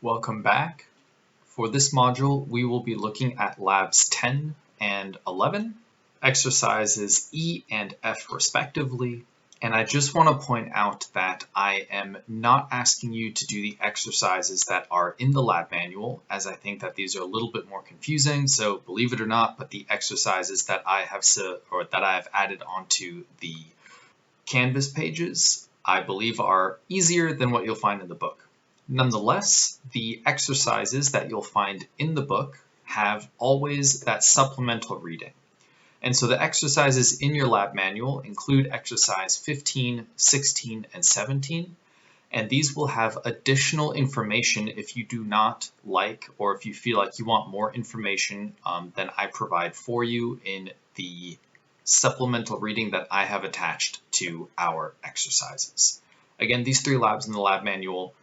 Welcome back. For this module, we will be looking at labs 10 and 11, exercises E and F respectively. And I just want to point out that I am not asking you to do the exercises that are in the lab manual, as I think that these are a little bit more confusing. So believe it or not, but the exercises that I have added onto the Canvas pages, I believe are easier than what you'll find in the book. Nonetheless, the exercises that you'll find in the book have always that supplemental reading. And so the exercises in your lab manual include exercise 15, 16, and 17. And these will have additional information if you do not like, or if you feel like you want more information than I provide for you in the supplemental reading that I have attached to our exercises. Again, these three labs in the lab manual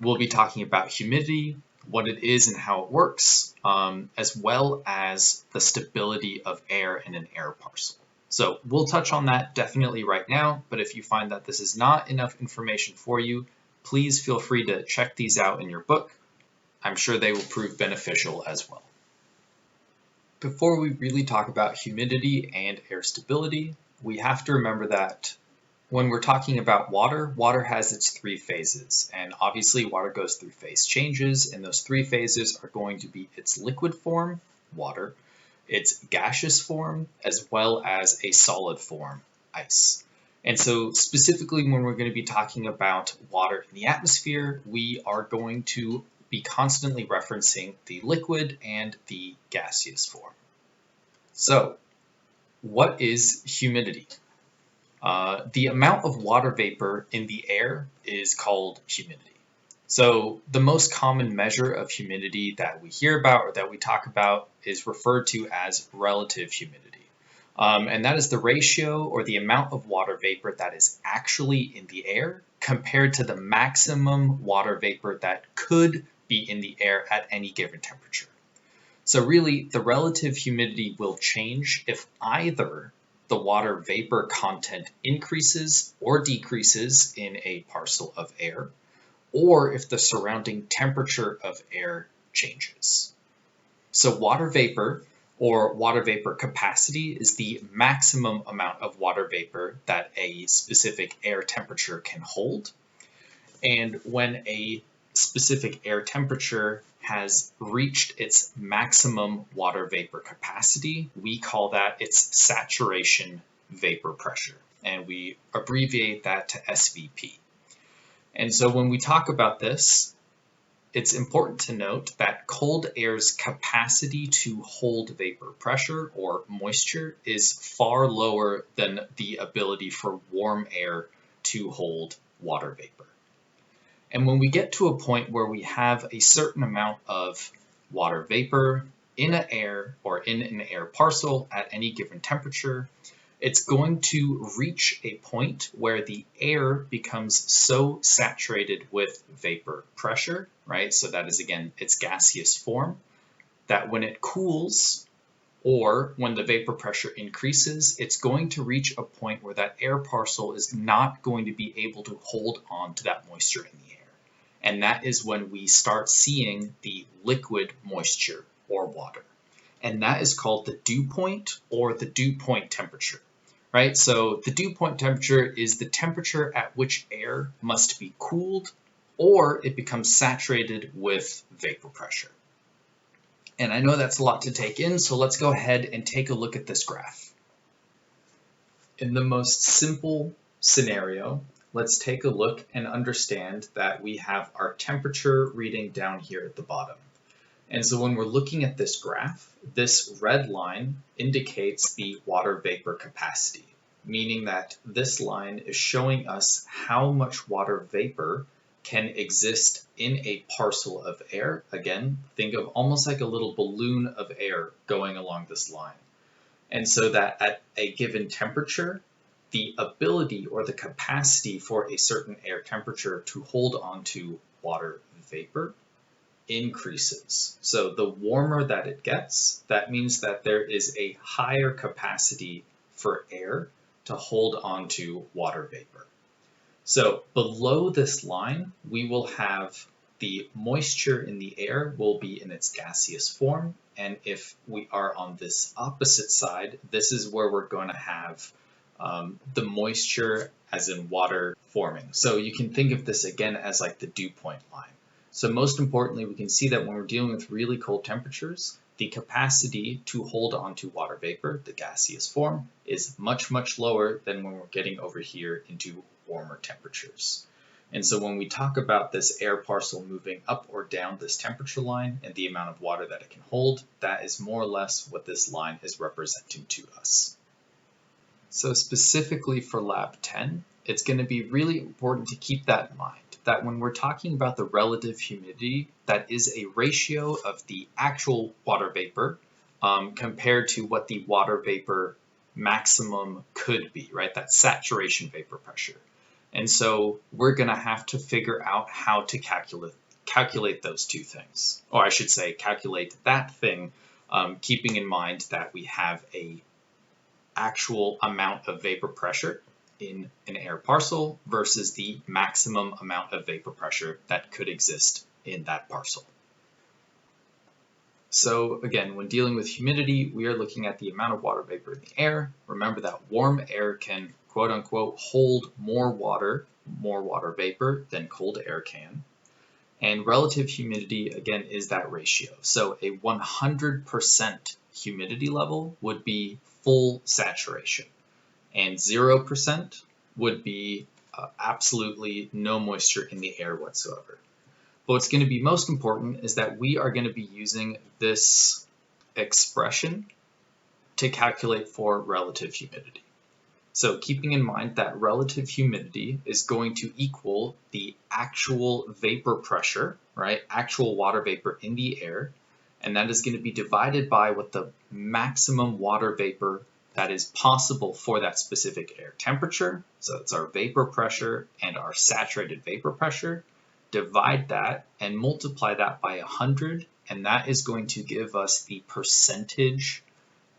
we'll be talking about humidity, what it is and how it works, as well as the stability of air in an air parcel. So we'll touch on that definitely right now, but if you find that this is not enough information for you, please feel free to check these out in your book. I'm sure they will prove beneficial as well. Before we really talk about humidity and air stability, we have to remember that when we're talking about water, water has its three phases, and obviously water goes through phase changes, and those three phases are going to be its liquid form, water, its gaseous form, as well as a solid form, ice. And so specifically when we're going to be talking about water in the atmosphere, we are going to be constantly referencing the liquid and the gaseous form. So, what is humidity? The amount of water vapor in the air is called humidity. So the most common measure of humidity that we hear about or that we talk about is referred to as relative humidity. And that is the ratio or the amount of water vapor that is actually in the air compared to the maximum water vapor that could be in the air at any given temperature. So really, the relative humidity will change if either the water vapor content increases or decreases in a parcel of air, or if the surrounding temperature of air changes. So water vapor or water vapor capacity is the maximum amount of water vapor that a specific air temperature can hold. And when a specific air temperature has reached its maximum water vapor capacity, we call that its saturation vapor pressure, and we abbreviate that to SVP. And so when we talk about this, it's important to note that cold air's capacity to hold vapor pressure or moisture is far lower than the ability for warm air to hold water vapor. And when we get to a point where we have a certain amount of water vapor in an air or in an air parcel at any given temperature, it's going to reach a point where the air becomes so saturated with vapor pressure, right? So that is, again, its gaseous form, that when it cools or when the vapor pressure increases, it's going to reach a point where that air parcel is not going to be able to hold on to that moisture in the air. And that is when we start seeing the liquid moisture or water. And that is called the dew point or the dew point temperature, right? So the dew point temperature is the temperature at which air must be cooled or it becomes saturated with vapor pressure. And I know that's a lot to take in, so let's go ahead and take a look at this graph. In the most simple scenario, let's take a look and understand that we have our temperature reading down here at the bottom. And so when we're looking at this graph, this red line indicates the water vapor capacity, meaning that this line is showing us how much water vapor can exist in a parcel of air. Again, think of almost like a little balloon of air going along this line. And so that at a given temperature, the ability or the capacity for a certain air temperature to hold onto water vapor increases. So the warmer that it gets, that means that there is a higher capacity for air to hold onto water vapor. So below this line, we will have the moisture in the air will be in its gaseous form. And if we are on this opposite side, this is where we're going to have the moisture as in water forming. So you can think of this again as like the dew point line. So most importantly, we can see that when we're dealing with really cold temperatures, the capacity to hold onto water vapor, the gaseous form, is much, much lower than when we're getting over here into warmer temperatures. And so when we talk about this air parcel moving up or down this temperature line and the amount of water that it can hold, that is more or less what this line is representing to us. So specifically for Lab 10, it's going to be really important to keep that in mind, that when we're talking about the relative humidity, that is a ratio of the actual water vapor compared to what the water vapor maximum could be, right? That saturation vapor pressure. And so we're going to have to figure out how to calculate those two things, or I should say calculate that thing, keeping in mind that we have a actual amount of vapor pressure in an air parcel versus the maximum amount of vapor pressure that could exist in that parcel. So again, when dealing with humidity, we are looking at the amount of water vapor in the air. Remember that warm air can quote unquote hold more water vapor than cold air can. And relative humidity, again, is that ratio. So a 100% humidity level would be full saturation, and 0% would be absolutely no moisture in the air whatsoever. But what's going to be most important is that we are going to be using this expression to calculate for relative humidity. So keeping in mind that relative humidity is going to equal the actual vapor pressure, right? Actual water vapor in the air. And that is going to be divided by what the maximum water vapor that is possible for that specific air temperature. So it's our vapor pressure and our saturated vapor pressure. Divide that and multiply that by 100. And that is going to give us the percentage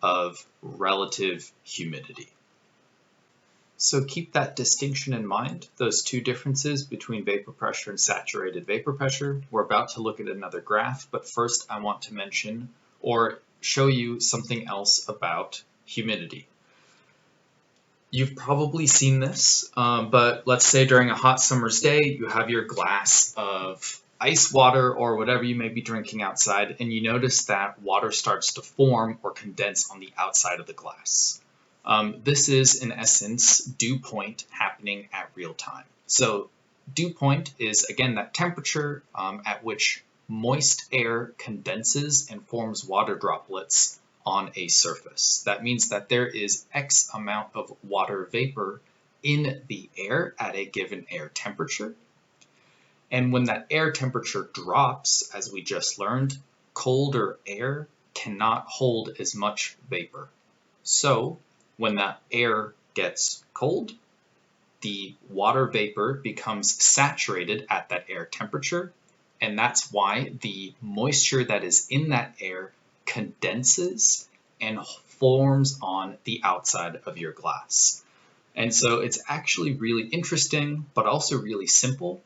of relative humidity. So keep that distinction in mind, those two differences between vapor pressure and saturated vapor pressure. We're about to look at another graph, but first I want to mention or show you something else about humidity. You've probably seen this, but let's say during a hot summer's day, you have your glass of ice water or whatever you may be drinking outside, and you notice that water starts to form or condense on the outside of the glass. This is, in essence, dew point happening at real time. So dew point is, again, that temperature at which moist air condenses and forms water droplets on a surface. That means that there is X amount of water vapor in the air at a given air temperature. And when that air temperature drops, as we just learned, colder air cannot hold as much vapor. So when that air gets cold, the water vapor becomes saturated at that air temperature, and that's why the moisture that is in that air condenses and forms on the outside of your glass. And so it's actually really interesting, but also really simple,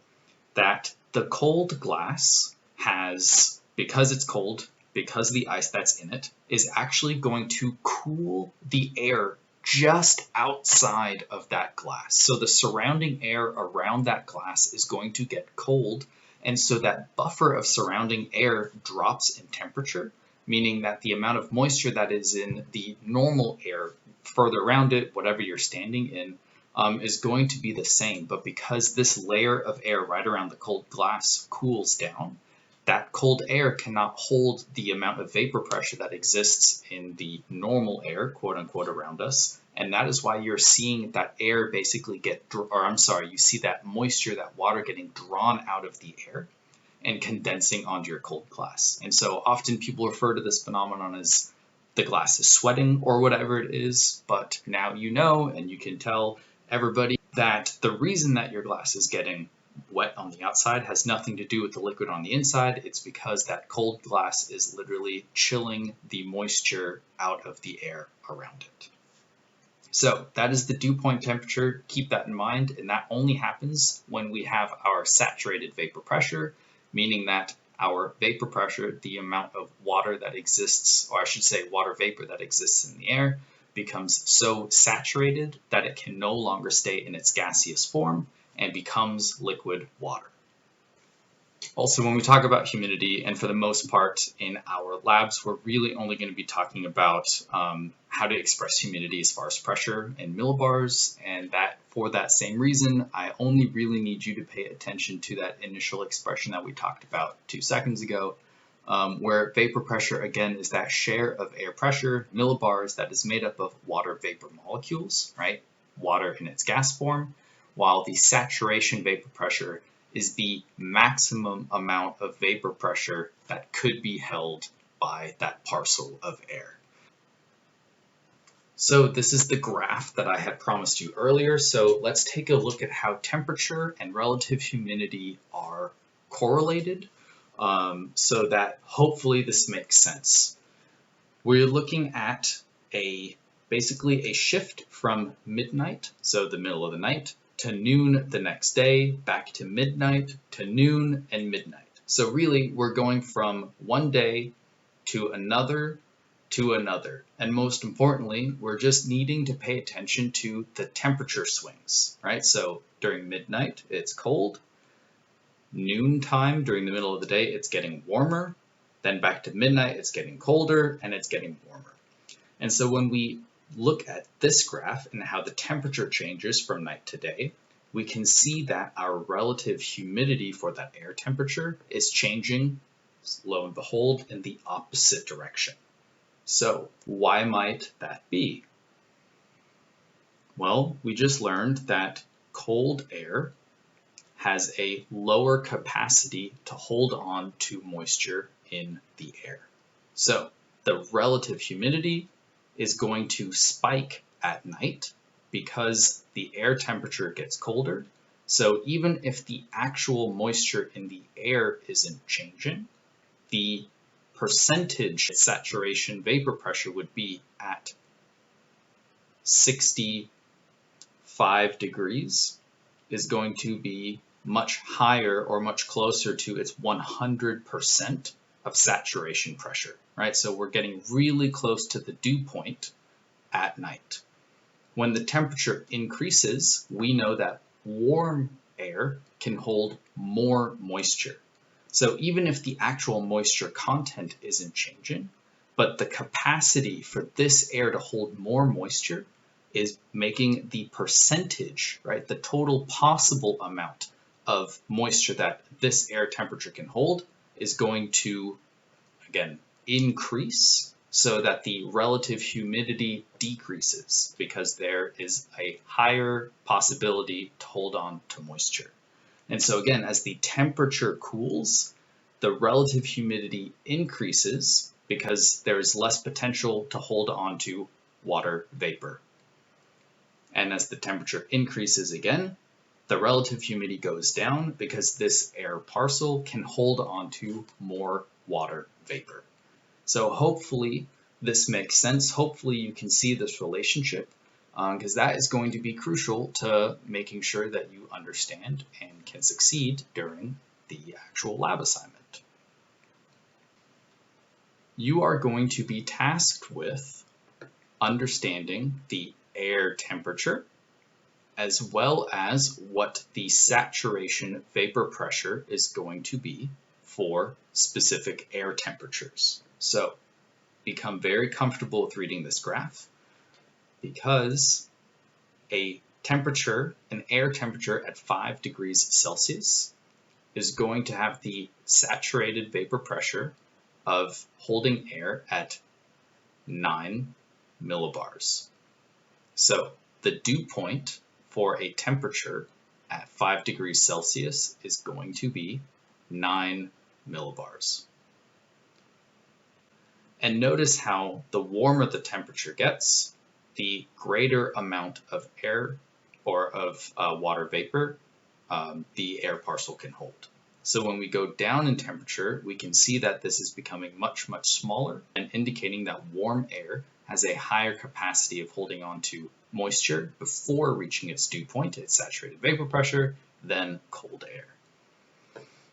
that the cold glass has, because it's cold, because the ice that's in it is actually going to cool the air just outside of that glass. So the surrounding air around that glass is going to get cold, and so that buffer of surrounding air drops in temperature, meaning that the amount of moisture that is in the normal air further around it, whatever you're standing in, is going to be the same. But because this layer of air right around the cold glass cools down, that cold air cannot hold the amount of vapor pressure that exists in the normal air, quote unquote, around us. And that is why you're seeing that air basically you see that moisture, that water getting drawn out of the air and condensing onto your cold glass. And so often people refer to this phenomenon as the glass is sweating or whatever it is, but now you know, and you can tell everybody that the reason that your glass is getting wet on the outside has nothing to do with the liquid on the inside. It's because that cold glass is literally chilling the moisture out of the air around it. So that is the dew point temperature. Keep that in mind, and that only happens when we have our saturated vapor pressure meaning that our vapor pressure, the amount of water that exists, or I should say water vapor that exists in the air, becomes so saturated that it can no longer stay in its gaseous form and becomes liquid water. Also, when we talk about humidity, and for the most part in our labs, we're really only going to be talking about how to express humidity as far as pressure in millibars, and that for that same reason, I only really need you to pay attention to that initial expression that we talked about 2 seconds ago, where vapor pressure, again, is that share of air pressure, millibars, that is made up of water vapor molecules, right? Water in its gas form, while the saturation vapor pressure is the maximum amount of vapor pressure that could be held by that parcel of air. So this is the graph that I had promised you earlier. So let's take a look at how temperature and relative humidity are correlated, so that hopefully this makes sense. We're looking at basically a shift from midnight, so the middle of the night, to noon the next day, back to midnight, to noon, and midnight. So really, we're going from one day to another, and most importantly, we're just needing to pay attention to the temperature swings, right? So during midnight, it's cold. Noontime, during the middle of the day, it's getting warmer. Then back to midnight, it's getting colder, and it's getting warmer. And so when we look at this graph and how the temperature changes from night to day, we can see that our relative humidity for that air temperature is changing, lo and behold, in the opposite direction. So why might that be? Well, we just learned that cold air has a lower capacity to hold on to moisture in the air. So the relative humidity is going to spike at night because the air temperature gets colder. So even if the actual moisture in the air isn't changing, the percentage saturation vapor pressure would be at 65 degrees is going to be much higher or much closer to its 100% of saturation pressure, right? So we're getting really close to the dew point at night. When the temperature increases, we know that warm air can hold more moisture. So even if the actual moisture content isn't changing, but the capacity for this air to hold more moisture is making the percentage, right, the total possible amount of moisture that this air temperature can hold is going to, again, increase so that the relative humidity decreases because there is a higher possibility to hold on to moisture. And so again, as the temperature cools, the relative humidity increases because there is less potential to hold on to water vapor. And as the temperature increases again, the relative humidity goes down because this air parcel can hold on to more water vapor. So hopefully this makes sense. Hopefully you can see this relationship, because that is going to be crucial to making sure that you understand and can succeed during the actual lab assignment. You are going to be tasked with understanding the air temperature as well as what the saturation vapor pressure is going to be for specific air temperatures. So become very comfortable with reading this graph, because an air temperature at 5 degrees Celsius is going to have the saturated vapor pressure of holding air at 9 millibars. So the dew point for a temperature at 5 degrees Celsius is going to be 9 millibars. And notice how the warmer the temperature gets, the greater amount of air or of water vapor the air parcel can hold. So when we go down in temperature, we can see that this is becoming much, much smaller, and indicating that warm air has a higher capacity of holding on to moisture before reaching its dew point, its saturated vapor pressure, than cold air.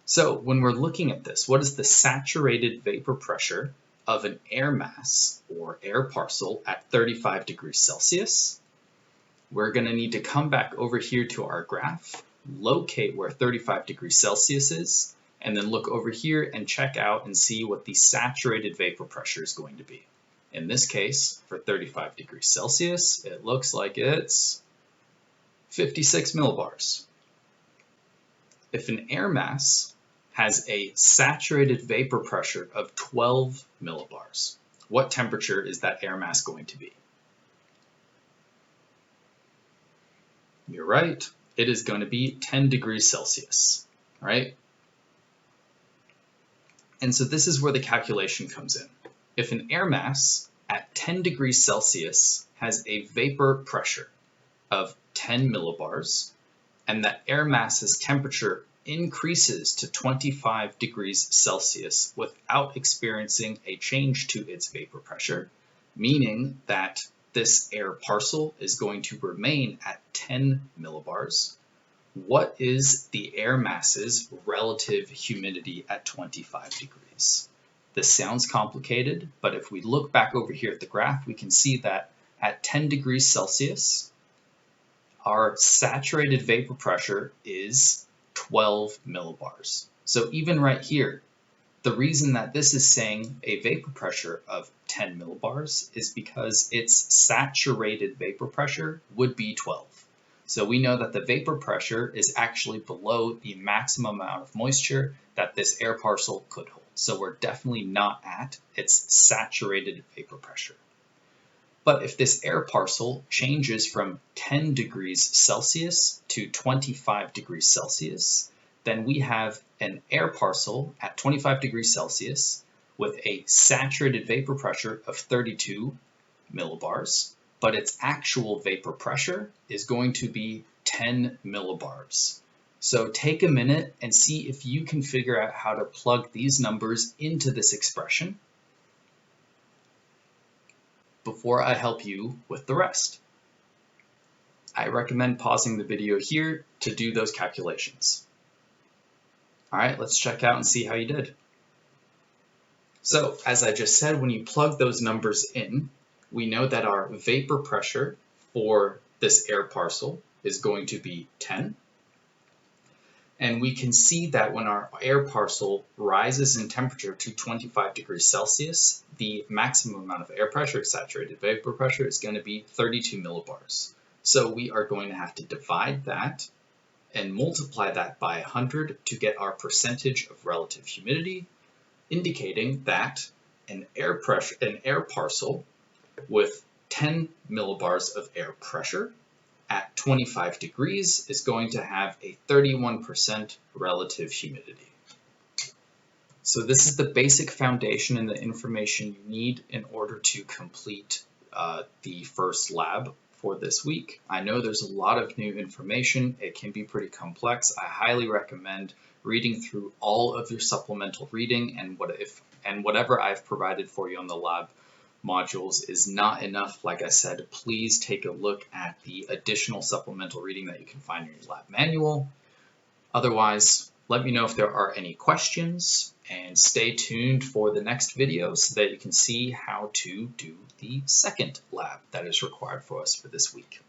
So when we're looking at this, what is the saturated vapor pressure of an air mass or air parcel at 35 degrees Celsius? We're going to need to come back over here to our graph, locate where 35 degrees Celsius is, and then look over here and check out and see what the saturated vapor pressure is going to be. In this case, for 35 degrees Celsius, it looks like it's 56 millibars. If an air mass has a saturated vapor pressure of 12 millibars, what temperature is that air mass going to be? You're right, it is going to be 10 degrees Celsius, right? And so this is where the calculation comes in. If an air mass at 10 degrees Celsius has a vapor pressure of 10 millibars, and that air mass's temperature increases to 25 degrees Celsius without experiencing a change to its vapor pressure, meaning that this air parcel is going to remain at 10 millibars. What is the air mass's relative humidity at 25 degrees? This sounds complicated, but if we look back over here at the graph, we can see that at 10 degrees Celsius, our saturated vapor pressure is 12 millibars. So even right here, the reason that this is saying a vapor pressure of 10 millibars is because its saturated vapor pressure would be 12. So we know that the vapor pressure is actually below the maximum amount of moisture that this air parcel could hold. So we're definitely not at its saturated vapor pressure. But if this air parcel changes from 10 degrees Celsius to 25 degrees Celsius, then we have an air parcel at 25 degrees Celsius with a saturated vapor pressure of 32 millibars, but its actual vapor pressure is going to be 10 millibars. So take a minute and see if you can figure out how to plug these numbers into this expression before I help you with the rest. I recommend pausing the video here to do those calculations. All right, let's check out and see how you did. So as I just said, when you plug those numbers in, we know that our vapor pressure for this air parcel is going to be 10. And we can see that when our air parcel rises in temperature to 25 degrees Celsius, the maximum amount of air pressure, saturated vapor pressure, is going to be 32 millibars. So we are going to have to divide that and multiply that by 100 to get our percentage of relative humidity, indicating that an air parcel with 10 millibars of air pressure at 25 degrees is going to have a 31% relative humidity. So this is the basic foundation and the information you need in order to complete the first lab for this week. I know there's a lot of new information. It can be pretty complex. I highly recommend reading through all of your supplemental reading, and whatever I've provided for you on the lab modules is not enough. Like I said, please take a look at the additional supplemental reading that you can find in your lab manual. Otherwise, let me know if there are any questions, and stay tuned for the next video so that you can see how to do the second lab that is required for us for this week.